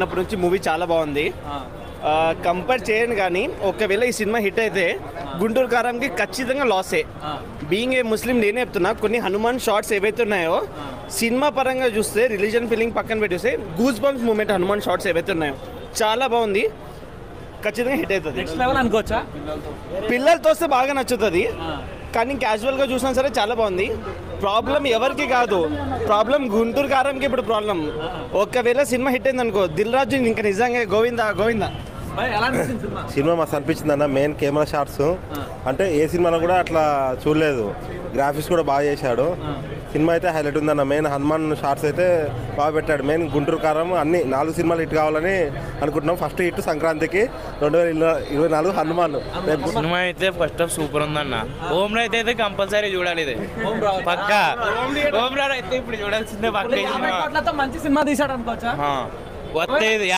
అన్నప్పటి నుంచి మూవీ చాలా బాగుంది. కంపేర్ చేయను కానీ ఒకవేళ ఈ సినిమా హిట్ అయితే గుంటూరు కారంకి ఖచ్చితంగా లాసే. బీయింగ్ ఏ ముస్లిం నేనే చెప్తున్నా, కొన్ని హనుమాన్ షార్ట్స్ ఏవైతే ఉన్నాయో సినిమా పరంగా చూస్తే, రిలీజన్ ఫీలింగ్ పక్కన పెట్టి చూస్తే, goose bumps moment Hanuman shorts ఏవైతే ఉన్నాయో చాలా బాగుంది. ఖచ్చితంగా హిట్ అవుతుంది. పిల్లలతో వస్తే బాగా నచ్చుతుంది, కానీ క్యాజువల్గా చూసినా సరే చాలా బాగుంది. ప్రాబ్లం ఎవరికి కాదు, ప్రాబ్లం గుంటూరు కారంకి ఇప్పుడు ప్రాబ్లం. ఒకవేళ సినిమా హిట్ అయింది అనుకో, దిల్ రాజు ఇంకా నిజంగా గోవిందా గోవిందా. సినిమా మస్తు అనిపించింది అన్న. మెయిన్ కెమెరా షాట్స్ అంటే ఏ సినిమాలో కూడా అట్లా చూడలేదు. గ్రాఫిక్స్ కూడా బాగా చేశాడు. సినిమా అయితే హైలైట్ ఉందన్న. మెయిన్ హనుమాన్ షార్ట్స్ అయితే బాగా పెట్టాడు. మెయిన్ గుంటూరు కారం అన్ని 4 సినిమాలు హిట్ కావాలని అనుకుంటున్నాం. ఫస్ట్ హిట్ సంక్రాంతికి, 2024 హనుమాన్. సినిమా అయితే ఫస్ట్ ఆఫ్ సూపర్ ఉందన్న. ఓం రైత్ అయితే కంపల్సరీ చూడాలి. ఇది పక్కా ఓం రావు అయితే ఇప్పుడు చూడాల్సిందే. పక్కా మంచి సినిమా తీసాడు అనుకోవచ్చా?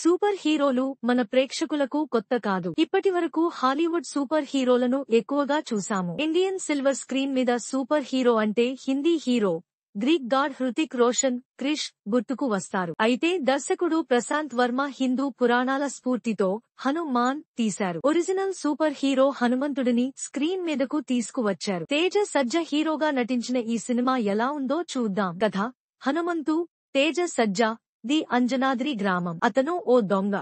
సూపర్ హీరోలు మన ప్రేక్షకులకు కొత్త కాదు. ఇప్పటి వరకు హాలీవుడ్ సూపర్ హీరోలను ఎక్కువగా చూసాము. ఇండియన్ సిల్వర్ స్క్రీన్ మీద సూపర్ హీరో అంటే Hindi hero, Greek god Hrithik Roshan, Krrish గుర్తుకు వస్తారు. అయితే దర్శకుడు ప్రశాంత్ వర్మ హిందూ పురాణాల స్ఫూర్తితో హనుమాన్ తీశారు. ఒరిజినల్ సూపర్ హీరో హనుమంతుడిని స్క్రీన్ మీదకు తీసుకువచ్చారు. తేజ సజ్జ హీరోగా నటించిన ఈ సినిమా ఎలా ఉందో చూద్దాం. కథ: హనుమంతు, తేజ సజ్జ ది అంజనాద్రి గ్రామం. అతను ఓ దొంగ.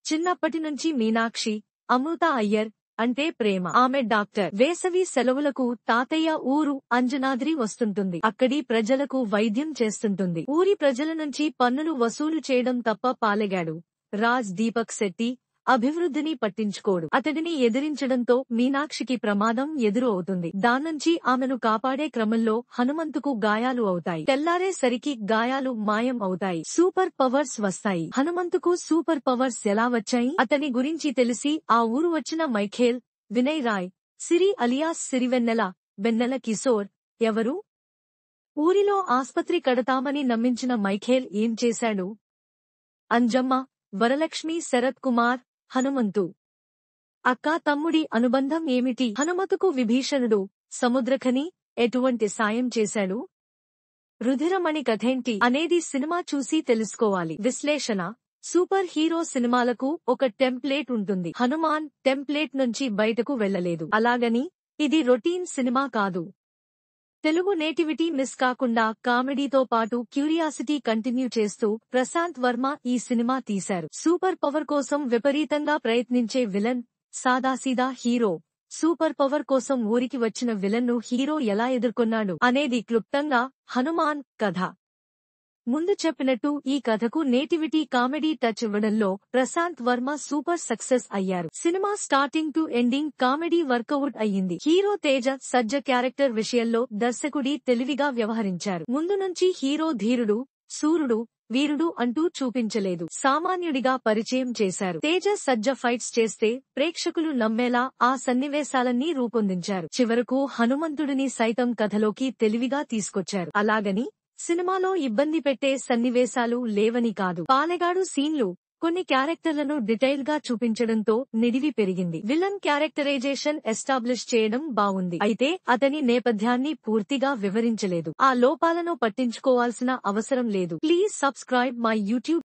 చిన్నప్పటి నుంచి మీనాక్షి, అమృత అయ్యర్ అంటే ప్రేమ. ఆమె డాక్టర్. వేసవి సెలవులకు తాతయ్య ఊరు అంజనాద్రి వస్తుంటుంది. అక్కడి ప్రజలకు వైద్యం చేస్తుంటుంది. ఊరి ప్రజల నుంచి పన్నులు వసూలు చేయడం తప్ప పాలెగాడు రాజ్ దీపక్ శెట్టి అభివృద్ధిని పట్టించుకోడు. అతడిని ఎదిరించడంతో మీనాక్షికి ప్రమాదం ఎదురు అవుతుంది. దాన్నుంచి ఆమెను కాపాడే క్రమంలో హనుమంతుకు గాయాలు అవుతాయి. తెల్లారేసరికి గాయాలు మాయం అవుతాయి. సూపర్ పవర్స్ వస్తాయి. హనుమంతుకు సూపర్ పవర్స్ ఎలా వచ్చాయి? అతని గురించి తెలిసి ఆ ఊరు వచ్చిన మైఖేల్, వినయ్ రాయ్, సిరి అలియాస్ సిరివెన్నెల, వెన్నెల కిశోర్ ఎవరు? ఊరిలో ఆస్పత్రి కడతామని నమ్మించిన మైఖేల్ ఏం చేశాడు? అంజమ్మ, వరలక్ష్మి, శరత్ కుమార్, హనుమంతు అక్కా తమ్ముడి అనుబంధం ఏమిటి? హనుమతుకు విభీషణుడు, సముద్రఖని ఎటువంటి సాయం చేశాడు? రుధిరమణి కథేంటి అనేది సినిమా చూసి తెలుసుకోవాలి. విశ్లేషణ: సూపర్ హీరో సినిమాలకు ఒక టెంప్లేట్ ఉంటుంది. హనుమాన్ టెంప్లేట్ నుంచి బయటకు వెళ్లలేదు. అలాగని ఇది రొటీన్ సినిమా కాదు. తెలుగు నేటివిటీ మిస్ కాకుండా కామెడీతో పాటు క్యూరియాసిటీ కంటిన్యూ చేస్తూ ప్రశాంత్ వర్మ ఈ సినిమా తీశారు. సూపర్ పవర్ కోసం విపరీతంగా ప్రయత్నించే విలన్, సాదాసీదా హీరో. సూపర్ పవర్ కోసం ఊరికి వచ్చిన విలన్ను హీరో ఎలా ఎదుర్కొన్నాడు అనేది క్లుప్తంగా హనుమాన్ కథ. ముందు చెప్పినట్టు ఈ కథకు నేటివిటీ కామెడీ టచ్ ఇవ్వడంలో ప్రశాంత్ వర్మ సూపర్ సక్సెస్ అయ్యారు. Cinema starting to ending comedy work out అయ్యింది. హీరో తేజ సజ్జ క్యారెక్టర్ విషయంలో దర్శకుడి తెలివిగా వ్యవహరించారు. ముందు నుంచి హీరో ధీరుడు, శూరుడు, వీరుడు అంటూ చూపించలేదు. సామాన్యుడిగా పరిచయం చేశారు. తేజ సజ్జ ఫైట్స్ చేస్తే ప్రేక్షకులు నమ్మేలా ఆ సన్నివేశాలన్నీ రూపొందించారు. చివరకు హనుమంతుడిని సైతం కథలోకి తెలివిగా తీసుకొచ్చారు. అలాగని సినిమాలో ఇబ్బంది పెట్టే సన్నివేశాలు లేవని కాదు. పాలెగాడు సీన్లు, కొన్ని క్యారెక్టర్లను డీటెయిల్ గా చూపించడంతో నిడివి పెరిగింది. విలన్ క్యారెక్టరైజేషన్ ఎస్టాబ్లిష్ చేయడం బావుంది. అయితే అతని నేపథ్యాన్ని పూర్తిగా వివరించలేదు. ఆ లోపాలను పట్టించుకోవాల్సిన అవసరం లేదు. Please subscribe my YouTube